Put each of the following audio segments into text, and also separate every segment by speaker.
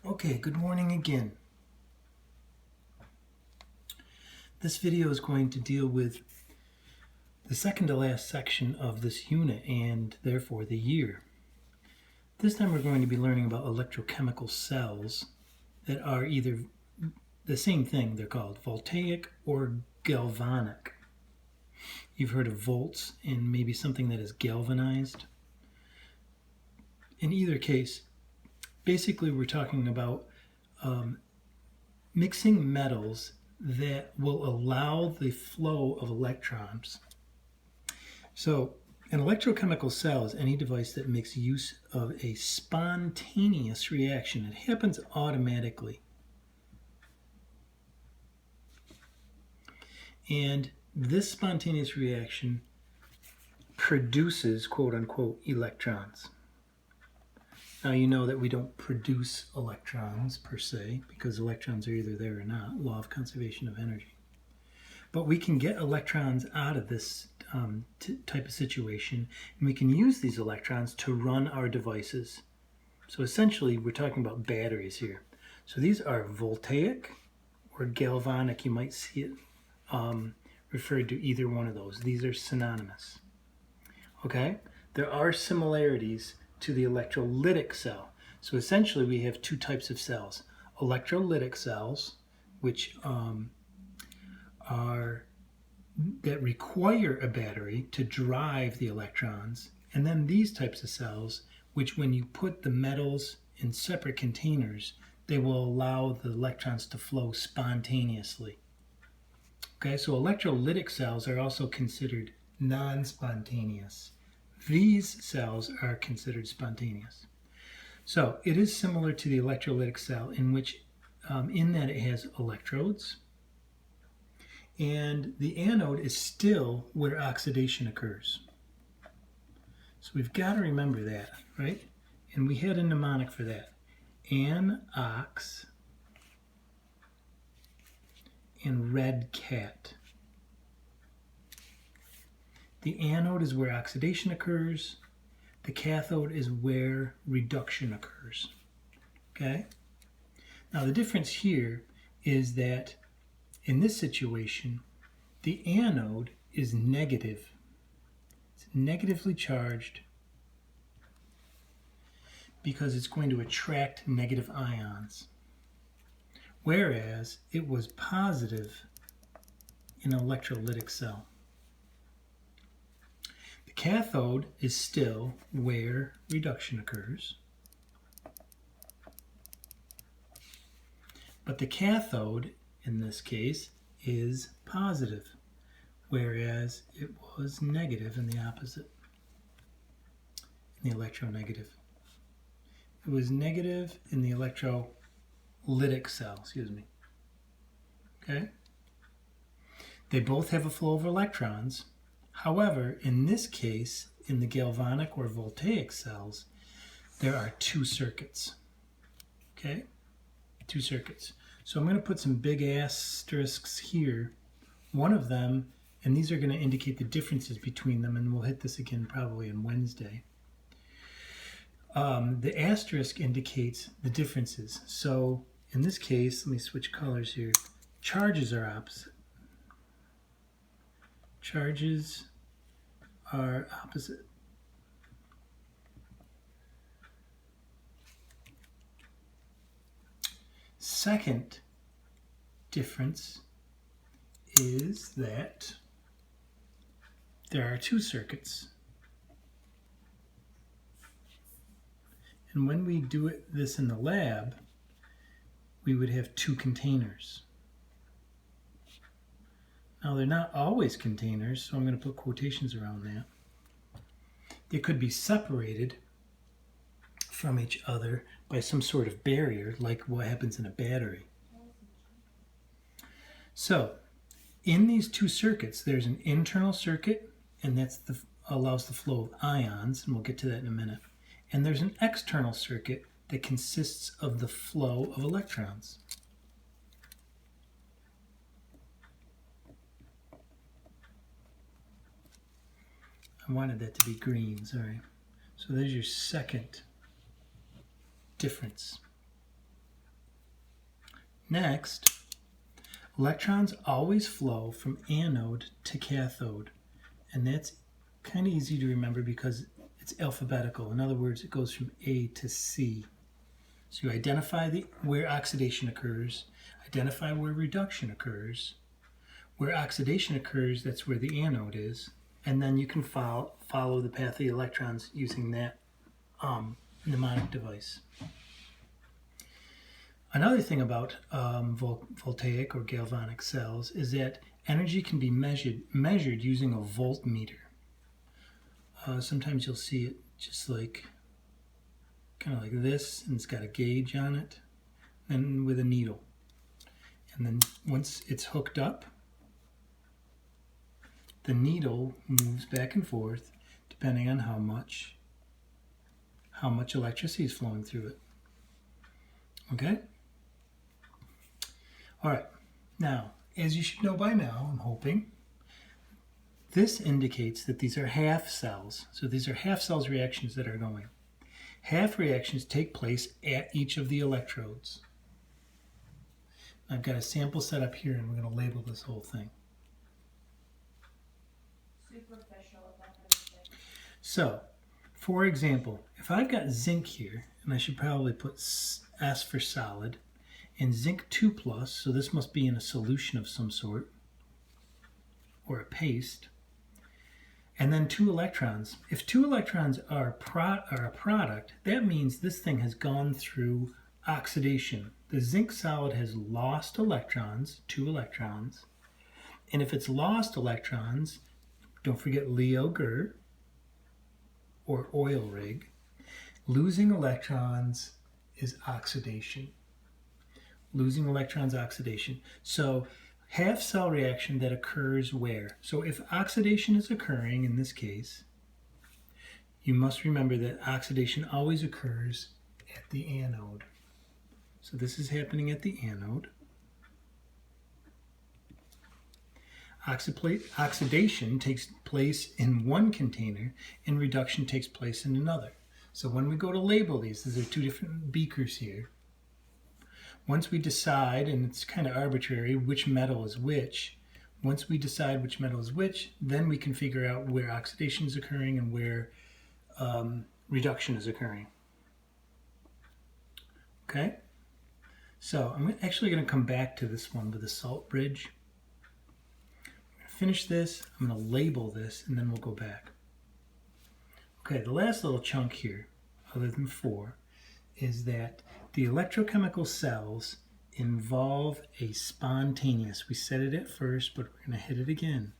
Speaker 1: Okay, good morning again. This video is going to deal with the second to last section of this unit and therefore the year. This time we're going to be learning about electrochemical cells that are either the same thing, they're called voltaic or galvanic. You've heard of volts and maybe something that is galvanized. In either case, basically we're talking about mixing metals that will allow the flow of electrons. So an electrochemical cell is any device that makes use of a spontaneous reaction. It happens automatically. And this spontaneous reaction produces, quote unquote, electrons. Now you know that we don't produce electrons per se, because electrons are either there or not, law of conservation of energy. But we can get electrons out of this type of situation, and we can use these electrons to run our devices. So essentially, we're talking about batteries here. So these are voltaic or galvanic. You might see it referred to either one of those. These are synonymous. Okay? There are similarities to the electrolytic cell. So essentially, we have two types of cells. Electrolytic cells, which that require a battery to drive the electrons, and then these types of cells, which when you put the metals in separate containers, they will allow the electrons to flow spontaneously. Okay, so electrolytic cells are also considered non-spontaneous. These cells are considered spontaneous. So it is similar to the electrolytic cell in which, in that it has electrodes, and the anode is still where oxidation occurs. So we've got to remember that, right? And we had a mnemonic for that. An-ox and red cat. The anode is where oxidation occurs. The cathode is where reduction occurs. Okay? Now the difference here is that in this situation, the anode is negative. It's negatively charged because it's going to attract negative ions, whereas it was positive in an electrolytic cell. The cathode is still where reduction occurs, but the cathode in this case is positive, whereas it was negative in the opposite, in the electronegative. It was negative in the electrolytic cell, Okay? They both have a flow of electrons. However, in this case, in the galvanic or voltaic cells, there are two circuits. Okay? Two circuits. So I'm going to put some big asterisks here. One of them, and these are going to indicate the differences between them, and we'll hit this again probably on Wednesday. The asterisk indicates the differences. So in this case, let me switch colors here. Charges are opposite. Charges are opposite. Second difference is that there are two circuits. And when we do this in the lab, we would have two containers. Now, they're not always containers, so I'm going to put quotations around that. They could be separated from each other by some sort of barrier, like what happens in a battery. So, in these two circuits, there's an internal circuit, and that's allows the flow of ions, and we'll get to that in a minute. And there's an external circuit that consists of the flow of electrons. I wanted that to be green, sorry. So there's your second difference. Next, electrons always flow from anode to cathode. And that's kind of easy to remember because it's alphabetical. In other words, it goes from A to C. So you identify where oxidation occurs, identify where reduction occurs. Where oxidation occurs, that's where the anode is. And then you can follow the path of the electrons using that mnemonic device. Another thing about voltaic or galvanic cells is that energy can be measured using a voltmeter. Sometimes you'll see it just like, kind of like this, and it's got a gauge on it, and with a needle. And then once it's hooked up, the needle moves back and forth depending on how much electricity is flowing through it. Okay? All right. Now, as you should know by now, I'm hoping, this indicates that these are half cells. So these are half cells reactions that are going. Half reactions take place at each of the electrodes. I've got a sample set up here, and we're going to label this whole thing. So, for example, if I've got zinc here, and I should probably put S for solid, and zinc 2+, so this must be in a solution of some sort, or a paste, and then 2 electrons. If 2 electrons are a product, that means this thing has gone through oxidation. The zinc solid has lost electrons, 2 electrons, and if it's lost electrons, don't forget Leo Ger, or oil rig. Losing electrons is oxidation. Losing electrons, oxidation. So half cell reaction that occurs where? So if oxidation is occurring in this case, you must remember that oxidation always occurs at the anode. So this is happening at the anode. Oxidation takes place in one container and reduction takes place in another. So when we go to label these are 2 different beakers here. Once we decide, and it's kind of arbitrary, which metal is which, once we decide which metal is which, then we can figure out where oxidation is occurring and where reduction is occurring. Okay? So I'm actually going to come back to this one with the salt bridge. Finish this, I'm going to label this, and then we'll go back. Okay, the last little chunk here, other than 4, is that the electrochemical cells involve a spontaneous. We said it at first, but we're going to hit it again.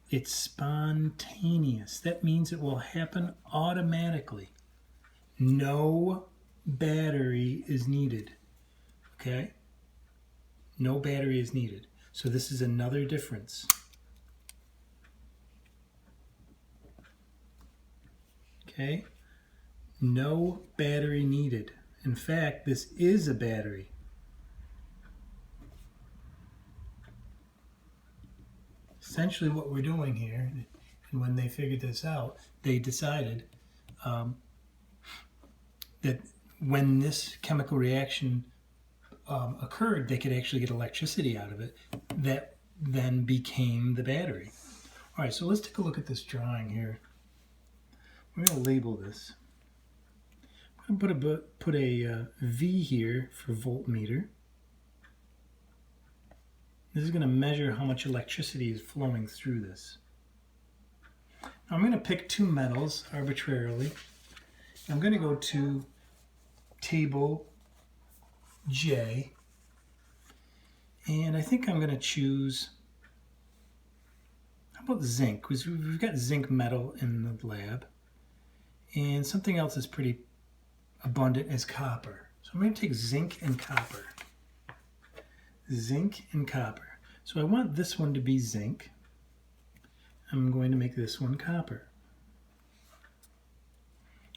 Speaker 1: It's spontaneous. That means it will happen automatically. No battery is needed. Okay? No battery is needed. So this is another difference. Okay? No battery needed. In fact, this is a battery. Essentially what we're doing here, and when they figured this out, they decided that when this chemical reaction occurred, they could actually get electricity out of it. That then became the battery. All right, so let's take a look at this drawing here. We're going to label this. I'm going to put a V here for voltmeter. This is going to measure how much electricity is flowing through this. Now I'm going to pick 2 metals arbitrarily. I'm going to go to table J, and I think I'm going to choose, how about zinc? Because we've got zinc metal in the lab. And something else is pretty abundant is copper. So I'm going to take zinc and copper. Zinc and copper. So I want this one to be zinc. I'm going to make this one copper.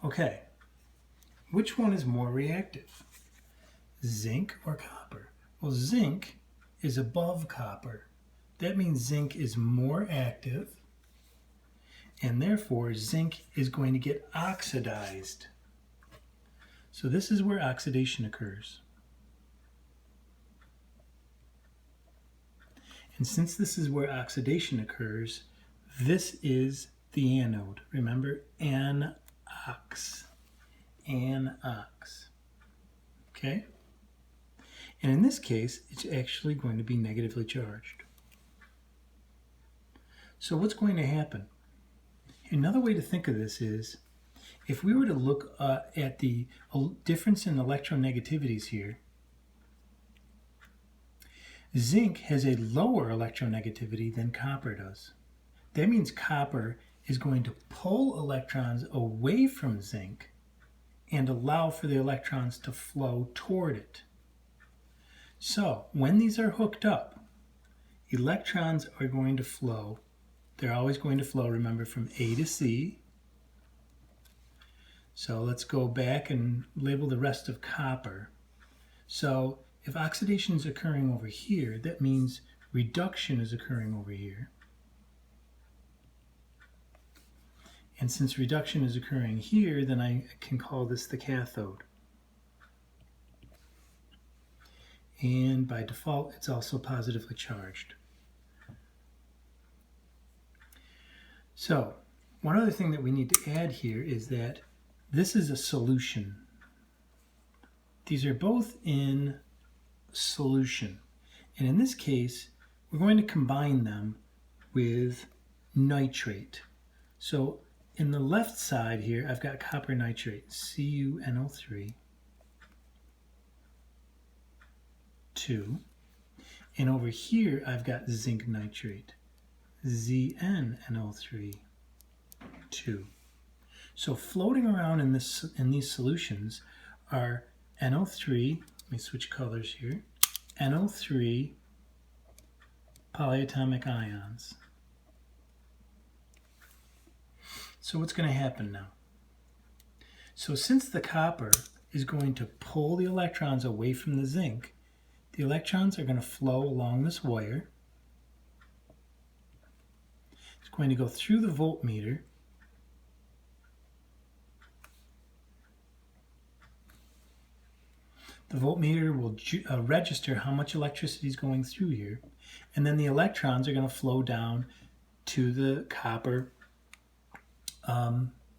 Speaker 1: Okay. Which one is more reactive? Zinc or copper? Well, zinc is above copper. That means zinc is more active, and therefore zinc is going to get oxidized. So this is where oxidation occurs. And since this is where oxidation occurs, this is the anode. Remember, anox. Anox. Okay? And in this case, it's actually going to be negatively charged. So what's going to happen? Another way to think of this is, if we were to look at the difference in electronegativities here, zinc has a lower electronegativity than copper does. That means copper is going to pull electrons away from zinc and allow for the electrons to flow toward it. So when these are hooked up, electrons are going to flow. They're always going to flow, remember, from A to C. So let's go back and label the rest of copper. So if oxidation is occurring over here, that means reduction is occurring over here. And since reduction is occurring here, then I can call this the cathode. And by default, it's also positively charged. So, one other thing that we need to add here is that this is a solution. These are both in solution. And in this case, we're going to combine them with nitrate. So, in the left side here, I've got copper nitrate, CuNO3, 2. And over here, I've got zinc nitrate, ZnNO3, 2. So floating around in these solutions are NO3, let me switch colors here, NO3 polyatomic ions. So what's going to happen now? So since the copper is going to pull the electrons away from the zinc, the electrons are going to flow along this wire. It's going to go through the voltmeter. The voltmeter will register how much electricity is going through here, and then the electrons are going to flow down to the copper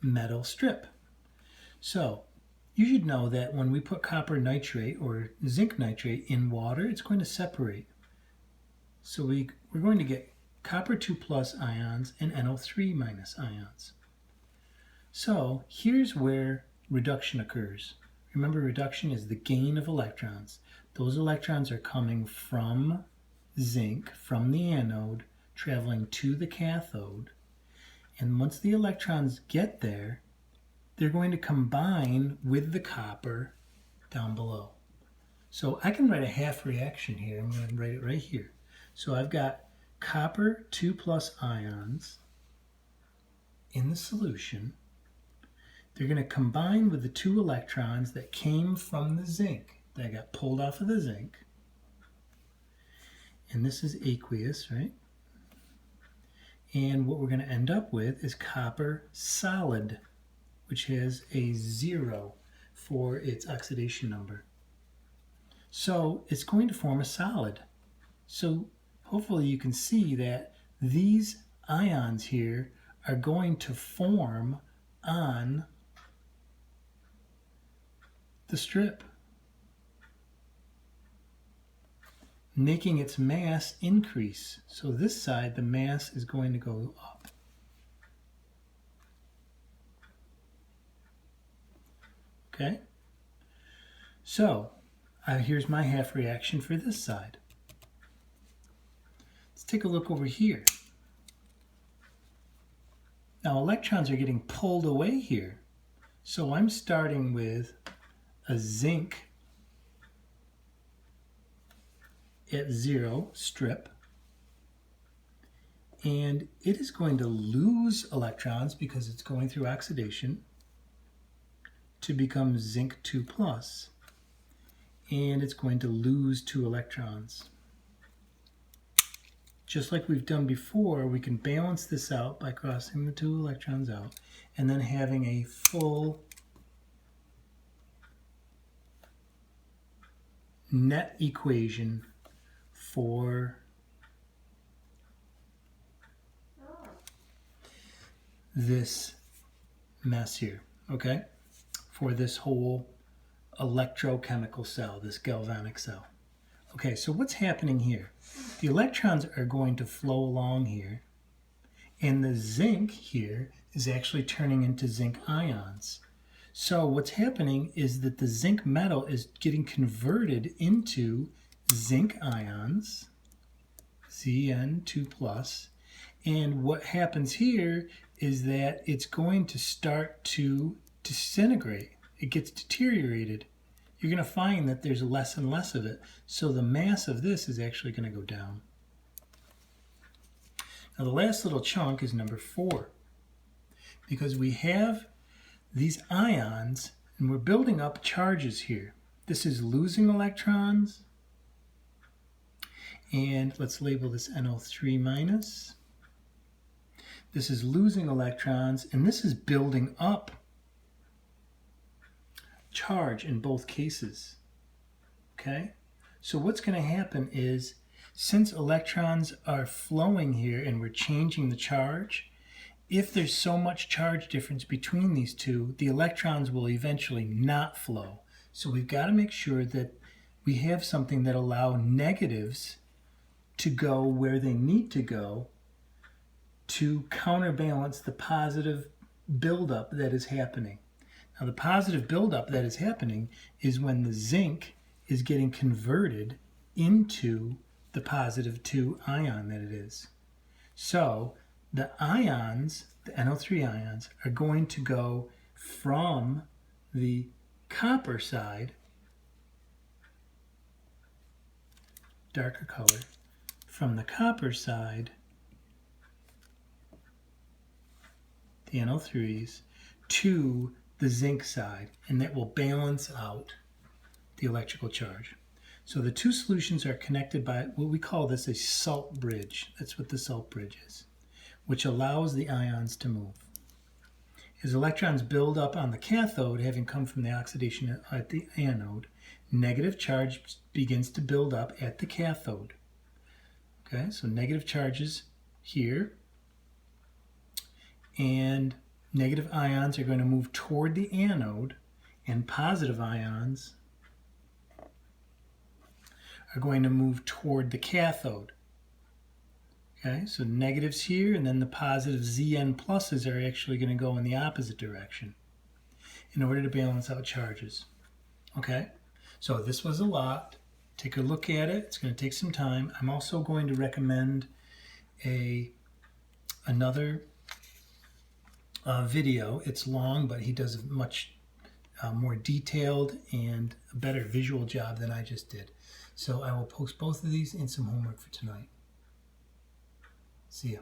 Speaker 1: metal strip. So you should know that when we put copper nitrate or zinc nitrate in water, it's going to separate. So we're going to get copper 2 plus ions and NO3 minus ions. So here's where reduction occurs. Remember, reduction is the gain of electrons. Those electrons are coming from zinc, from the anode, traveling to the cathode. And once the electrons get there, they're going to combine with the copper down below. So I can write a half reaction here. I'm going to write it right here. So I've got copper 2 plus ions in the solution. They're going to combine with the 2 electrons that came from the zinc, that got pulled off of the zinc. And this is aqueous, right? And what we're going to end up with is copper solid, which has a 0 for its oxidation number. So it's going to form a solid. So hopefully you can see that these ions here are going to form on the strip, making its mass increase. So this side, the mass is going to go up. Okay? So, here's my half reaction for this side. Let's take a look over here. Now, electrons are getting pulled away here. So I'm starting with a zinc at 0 strip, and it is going to lose electrons because it's going through oxidation to become zinc 2 plus, and it's going to lose 2 electrons. Just like we've done before, we can balance this out by crossing the 2 electrons out and then having a full net equation for this mess here, okay, for this whole electrochemical cell, this galvanic cell. Okay, so what's happening here? The electrons are going to flow along here, and the zinc here is actually turning into zinc ions. So what's happening is that the zinc metal is getting converted into zinc ions, Zn2+, and what happens here is that it's going to start to disintegrate. It gets deteriorated. You're going to find that there's less and less of it. So the mass of this is actually going to go down. Now the last little chunk is number 4. Because we have these ions and we're building up charges here. This is losing electrons. And let's label this NO3-. This is losing electrons, and this is building up charge in both cases. Okay? So what's going to happen is, since electrons are flowing here and we're changing the charge, if there's so much charge difference between these two, the electrons will eventually not flow. So we've got to make sure that we have something that allows negatives to go where they need to go to counterbalance the positive buildup that is happening. Now the positive buildup that is happening is when the zinc is getting converted into the positive 2 ion that it is. So the ions, the NO3 ions, are going to go from the copper side, darker color, from the copper side, the NO3s, to the zinc side, and that will balance out the electrical charge. So the two solutions are connected by what we call this a salt bridge. That's what the salt bridge is, which allows the ions to move. As electrons build up on the cathode, having come from the oxidation at the anode, negative charge begins to build up at the cathode. Okay, so negative charges here, and negative ions are going to move toward the anode, and positive ions are going to move toward the cathode. Okay, so negatives here, and then the positive Zn pluses are actually going to go in the opposite direction in order to balance out charges. Okay, so this was a lot. Take a look at it. It's going to take some time. I'm also going to recommend another video. It's long, but he does a much more detailed and a better visual job than I just did. So I will post both of these and some homework for tonight. See ya.